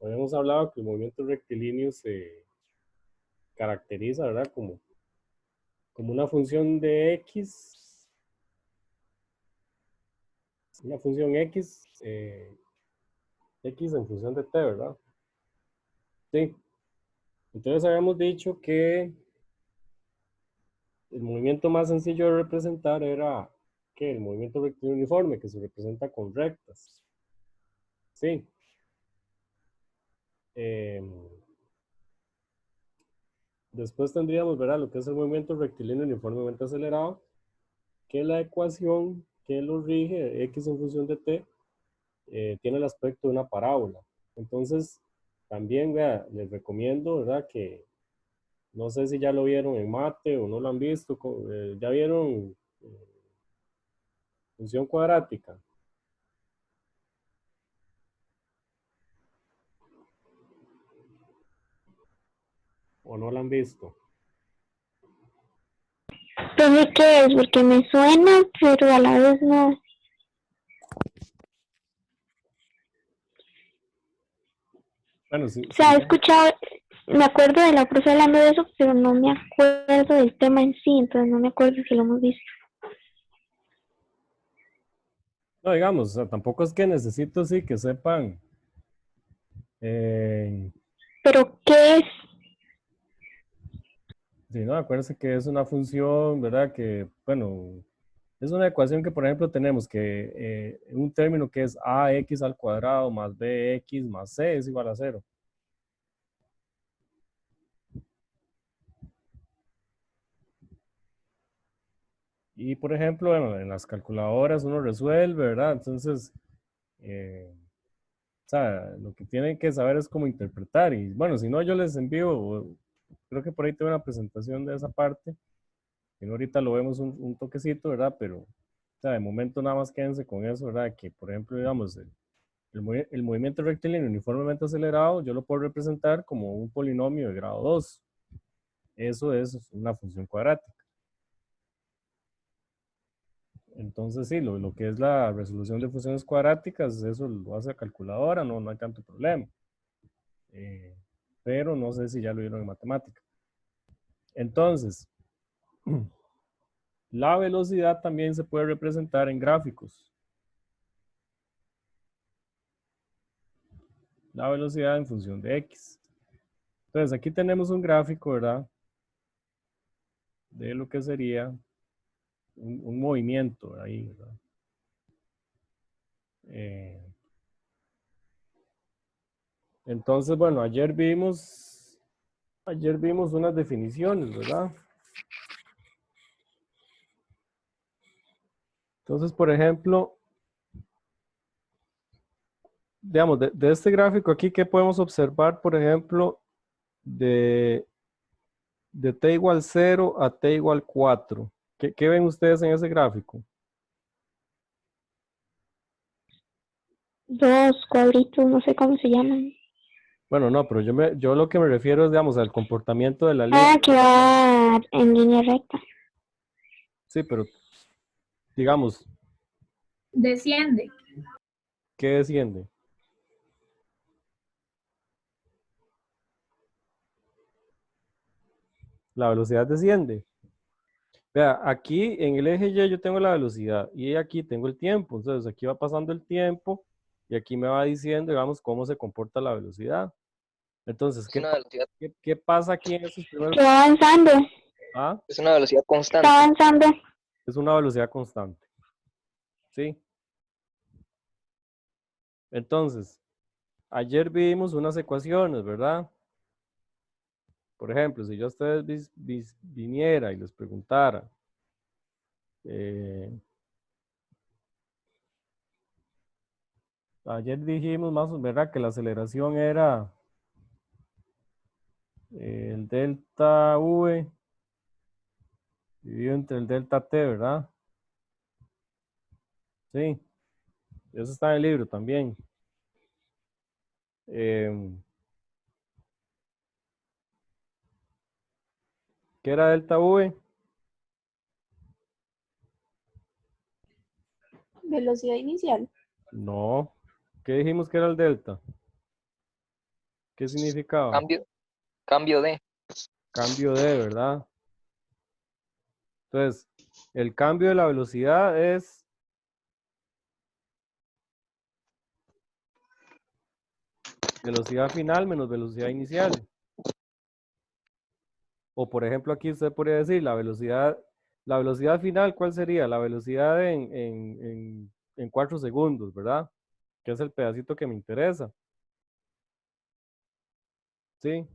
habíamos hablado que el movimiento rectilíneo se caracteriza, ¿verdad? Como una función de X, una función X, X en función de T, ¿verdad? Sí. Entonces habíamos dicho que el movimiento más sencillo de representar era que el movimiento rectilíneo uniforme, que se representa con rectas. Sí. Eh, Después tendríamos, ¿verdad? Lo que es el movimiento rectilíneo uniformemente acelerado, que la ecuación que lo rige, x en función de t, tiene el aspecto de una parábola. Entonces, también, vea, les recomiendo, ¿verdad? Que no sé si ya lo vieron en mate o no lo han visto, ya vieron función cuadrática o no la han visto. Entonces, ¿qué es? Porque me suena, pero a la vez no. Bueno, O sea, he escuchado, me acuerdo de la profe hablando de eso, pero no me acuerdo del tema en sí, entonces no me acuerdo si lo hemos visto. no, digamos, o sea, tampoco es que necesito, sí, que sepan eh, ¿Pero qué es? sí, no, acuérdense que es una función, ¿verdad? Que, bueno, es una ecuación que, por ejemplo, tenemos que un término que es ax al cuadrado más bx más c es igual a cero. Y, por ejemplo, bueno, en las calculadoras uno resuelve, ¿verdad? Entonces, o sea, lo que tienen que saber es cómo interpretar. Y, bueno, si no, yo les envío, creo que por ahí tengo una presentación de esa parte. Y ahorita lo vemos un toquecito, ¿verdad? Pero, o sea, de momento nada más quédense con eso, ¿verdad? Que, por ejemplo, digamos, el movimiento rectilíneo uniformemente acelerado, yo lo puedo representar como un polinomio de grado 2. Eso es una función cuadrática. Entonces, sí, lo que es la resolución de funciones cuadráticas, eso lo hace la calculadora, no hay tanto problema. Eh, pero no sé si ya lo vieron en matemática. Entonces, la velocidad también se puede representar en gráficos. La velocidad en función de x. Entonces, aquí tenemos un gráfico, ¿verdad? De lo que sería un movimiento ahí, ¿verdad? Eh, entonces, bueno, ayer vimos unas definiciones, ¿verdad? Entonces, por ejemplo, digamos, de este gráfico aquí, ¿qué podemos observar, por ejemplo, de, de t igual 0 a t igual 4? ¿Qué ven ustedes en ese gráfico? Dos cuadritos, no sé cómo se llaman. Bueno, no, pero yo lo que me refiero es, digamos, al comportamiento de la línea. Ah, que va en línea recta. Sí, pero, digamos, Desciende. ¿qué desciende? La velocidad desciende. Vea, aquí en el eje Y yo tengo la velocidad y aquí tengo el tiempo. Entonces aquí va pasando el tiempo y aquí me va diciendo, digamos, cómo se comporta la velocidad. Entonces, Es una velocidad, ¿qué pasa aquí en estos primeros? Que va avanzando, Ah, es una velocidad está constante. avanzando. es una velocidad constante. ¿Sí? Entonces, ayer vimos unas ecuaciones, ¿verdad? Por ejemplo, si yo a ustedes viniera y les preguntara, eh, ayer dijimos más, ¿verdad? Que la aceleración era el delta V dividido entre el delta T, ¿verdad? Sí, eso está en el libro también. ¿Qué era delta V? Velocidad inicial. No. ¿Qué dijimos que era el delta? ¿Qué significaba? Cambio de. Cambio de, ¿verdad? Entonces, el cambio de la velocidad es velocidad final menos velocidad inicial. O por ejemplo, aquí usted podría decir la velocidad final, ¿cuál sería? La velocidad en 4 segundos, ¿verdad? Que es el pedacito que me interesa. ¿Sí?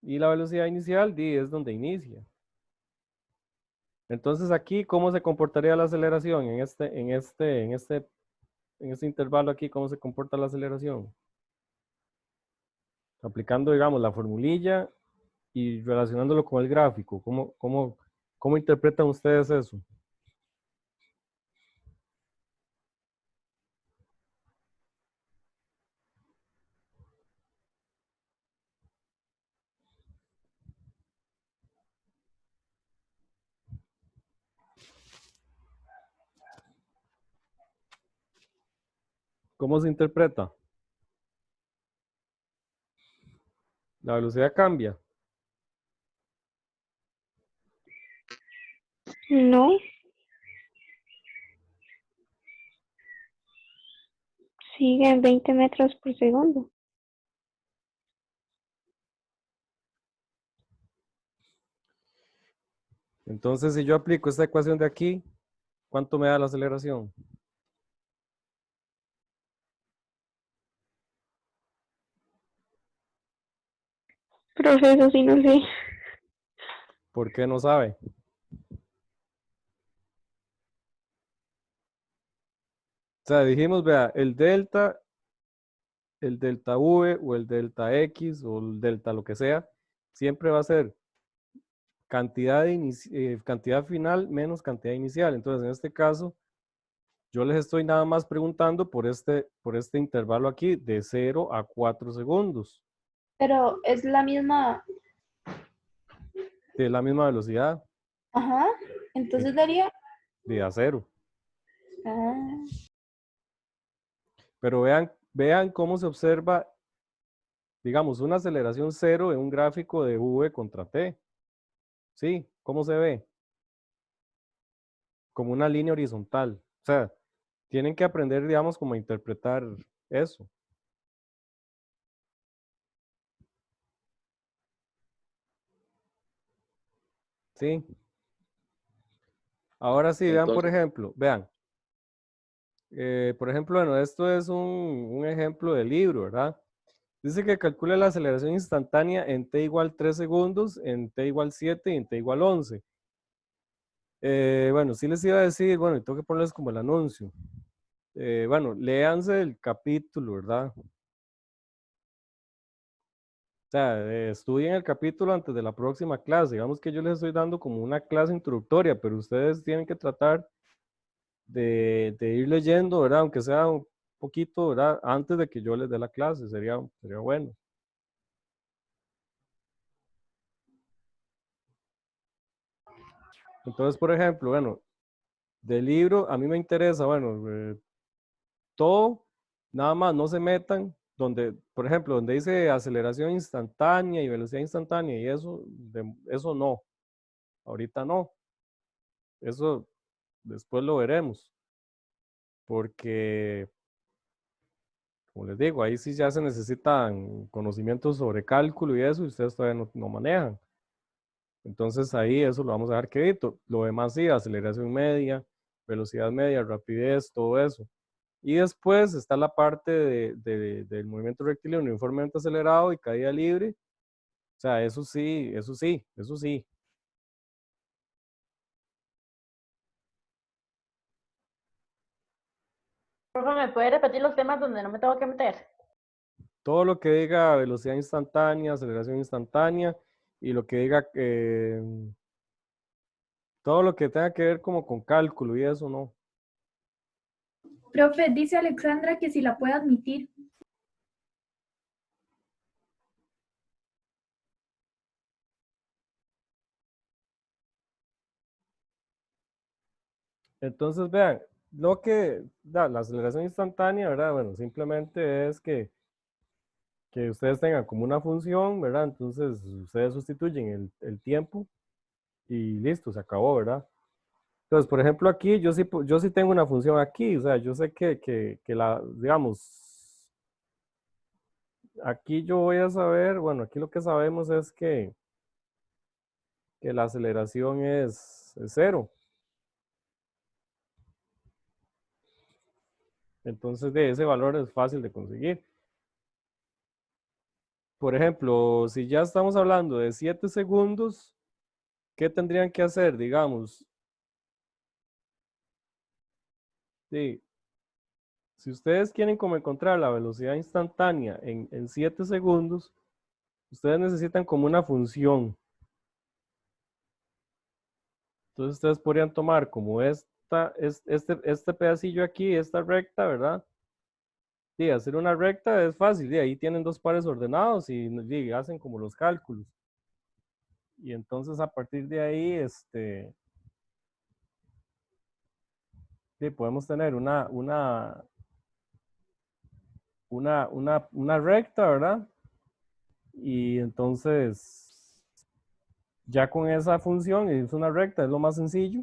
Y la velocidad inicial, es donde inicia. Entonces aquí, ¿cómo se comportaría la aceleración en este intervalo aquí? ¿Cómo se comporta la aceleración? Aplicando, digamos, la formulilla y relacionándolo con el gráfico. ¿Cómo interpretan ustedes eso? ¿Cómo se interpreta? La velocidad cambia. No, sigue en 20 metros por segundo. Entonces, si yo aplico esta ecuación de aquí, ¿cuánto me da la aceleración? Profe, eso sí no sé. ¿Por qué no sabe? O sea, dijimos, vea, el delta V o el delta X o el delta lo que sea, siempre va a ser cantidad final menos cantidad inicial. Entonces, en este caso, yo les estoy nada más preguntando por este intervalo aquí de 0 a 4 segundos, Pero es la misma, de la misma velocidad ajá, entonces daría, de a 0. ah, Pero vean cómo se observa, digamos, una aceleración 0 en un gráfico de V contra T. ¿Sí? ¿Cómo se ve? Como una línea horizontal. O sea, tienen que aprender, digamos, como a interpretar eso. ¿Sí? Ahora sí, vean, por Entonces, ejemplo, vean. Por ejemplo, bueno, esto es un ejemplo de libro, ¿verdad? Dice que calcule la aceleración instantánea en t igual 3 segundos, en t igual 7 y en t igual 11. Bueno, sí les iba a decir, bueno, y tengo que ponerles como el anuncio. Bueno, léanse el capítulo, ¿verdad? O sea, estudien el capítulo antes de la próxima clase. Digamos que yo les estoy dando como una clase introductoria, pero ustedes tienen que tratar de ir leyendo, ¿verdad? Aunque sea un poquito, ¿verdad? Antes de que yo les dé la clase, sería bueno. Entonces, por ejemplo, bueno, del libro a mí me interesa, bueno, todo, nada más, no se metan donde, por ejemplo, donde dice aceleración instantánea y velocidad instantánea y eso, eso no, ahorita no, eso después lo veremos, porque, como les digo, ahí sí ya se necesitan conocimientos sobre cálculo y eso, y ustedes todavía no manejan. Entonces ahí eso lo vamos a dejar quedito. Lo demás sí, aceleración media, velocidad media, rapidez, todo eso. Y después está la parte del movimiento rectilíneo uniformemente acelerado y caída libre. O sea, eso sí, eso sí, eso sí. profe, ¿me puede repetir los temas donde no me tengo que meter? Todo lo que diga velocidad instantánea, aceleración instantánea y lo que diga, todo lo que tenga que ver como con cálculo y eso no. Profe, dice Alexandra que si la puede admitir. Entonces, vean, lo que da la aceleración instantánea, ¿verdad? Bueno, simplemente es que ustedes tengan como una función, ¿verdad? Entonces ustedes sustituyen el tiempo y listo, se acabó, ¿verdad? Entonces, por ejemplo, aquí yo sí tengo una función aquí, o sea, yo sé que la, digamos, aquí yo voy a saber, bueno, aquí lo que sabemos es que la aceleración es cero. Entonces, de ese valor es fácil de conseguir. Por ejemplo, si ya estamos hablando de 7 segundos, ¿qué tendrían que hacer? Digamos, sí, si ustedes quieren como encontrar la velocidad instantánea en 7 segundos, ustedes necesitan como una función. Entonces ustedes podrían tomar como este pedacillo aquí, esta recta, ¿verdad? Sí, hacer una recta es fácil, y ahí tienen dos pares ordenados y hacen como los cálculos. Y entonces a partir de ahí, sí, podemos tener una recta, ¿verdad? Y entonces, ya con esa función, y es una recta, es lo más sencillo,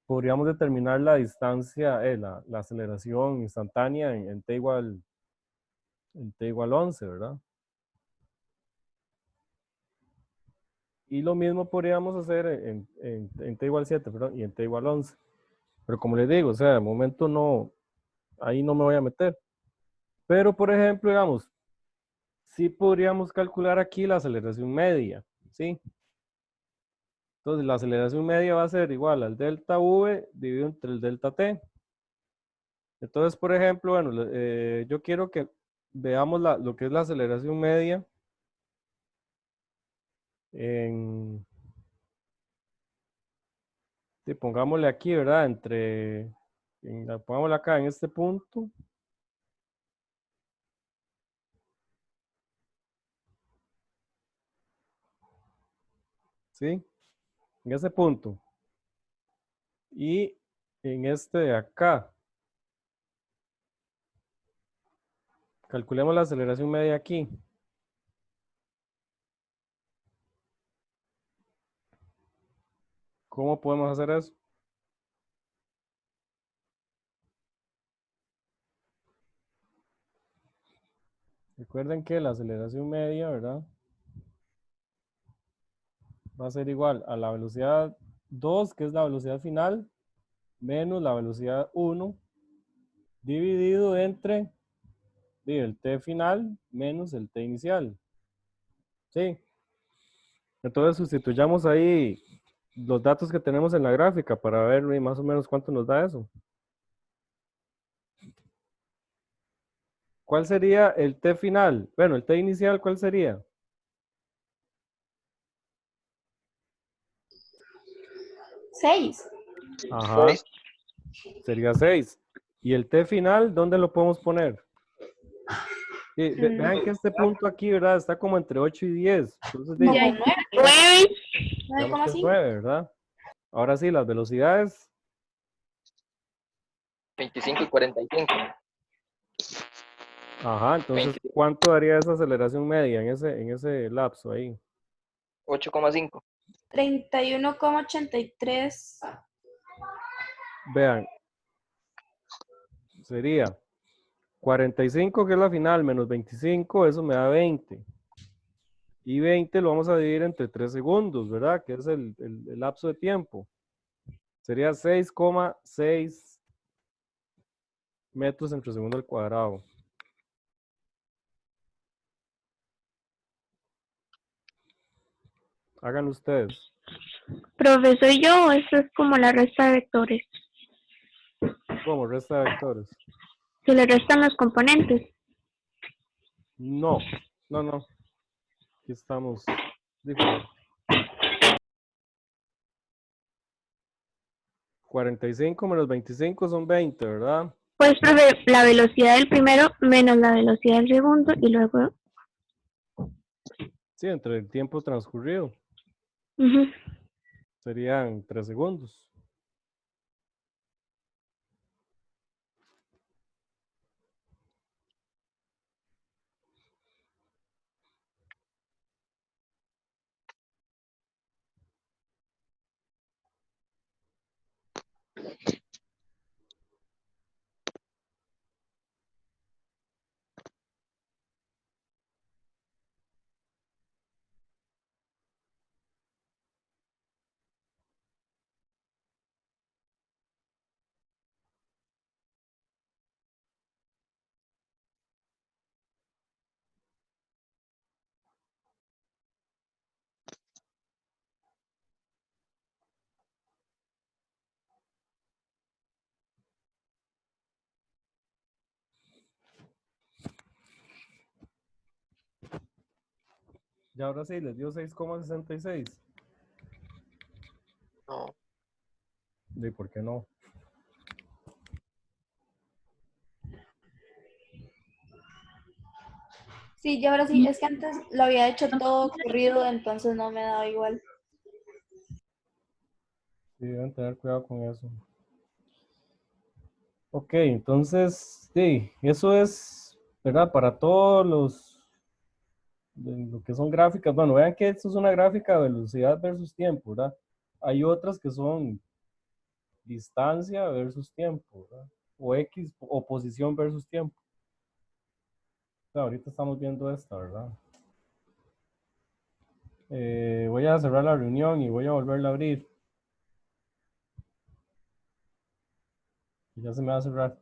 podríamos determinar la distancia, la aceleración instantánea en t igual 11, ¿verdad? Y lo mismo podríamos hacer en t igual 7, perdón, y en t igual 11. Pero como les digo, o sea, de momento no, ahí no me voy a meter. Pero, por ejemplo, digamos, sí podríamos calcular aquí la aceleración media, ¿sí? Entonces, la aceleración media va a ser igual al delta V dividido entre el delta T. Entonces, por ejemplo, bueno, yo quiero que veamos lo que es la aceleración media en, sí, pongámosle aquí, ¿verdad? Pongámosle acá en este punto, ¿sí? En ese punto. Y en este de acá, calculemos la aceleración media aquí. ¿Cómo podemos hacer eso? Recuerden que la aceleración media, ¿verdad? Va a ser igual a la velocidad 2, que es la velocidad final, menos la velocidad 1, dividido entre el t final menos el t inicial. ¿Sí? Entonces sustituyamos ahí los datos que tenemos en la gráfica para ver más o menos cuánto nos da eso. ¿Cuál sería el t final? Bueno, el t inicial, ¿cuál sería? 6. Ajá, sería 6. ¿Y el t final, dónde lo podemos poner? Sí, vean que este punto aquí, ¿verdad? Está como entre 8 y 10. Entonces, Como Ya, 9. digamos que es 9,5. 9, ¿verdad? Ahora sí, las velocidades. 25 y 45. Ajá, entonces, ¿cuánto daría esa aceleración media en ese lapso ahí? 28,5. 31,83. Vean, sería 45, que es la final, menos 25, eso me da 20. Y 20 lo vamos a dividir entre 3 segundos, ¿verdad? Que es el lapso de tiempo. Sería 6,6 metros entre segundo al cuadrado. Háganlo ustedes. Profesor, yo, eso es como la resta de vectores. ¿Cómo? Resta de vectores. Se le restan los componentes. No, no. Aquí estamos diferentes. 45 menos 25 son 20, ¿verdad? Pues, profe, la velocidad del primero menos la velocidad del segundo y luego... Sí, entre el tiempo transcurrido. ujú. Serían 3 segundos. Ya ahora sí, les dio 6,66. No. ¿Y por qué no? Sí, ya ahora sí, es que antes lo había hecho todo corrido, entonces no me daba igual. Sí, deben tener cuidado con eso. Ok, entonces, sí, eso es, ¿verdad? Para todos lo que son gráficas. Bueno, vean que esto es una gráfica de velocidad versus tiempo, ¿verdad? Hay otras que son distancia versus tiempo, ¿verdad? O X, o posición versus tiempo. O sea, ahorita estamos viendo esta, ¿verdad? Voy a cerrar la reunión y voy a volverla a abrir. Y ya se me va a cerrar.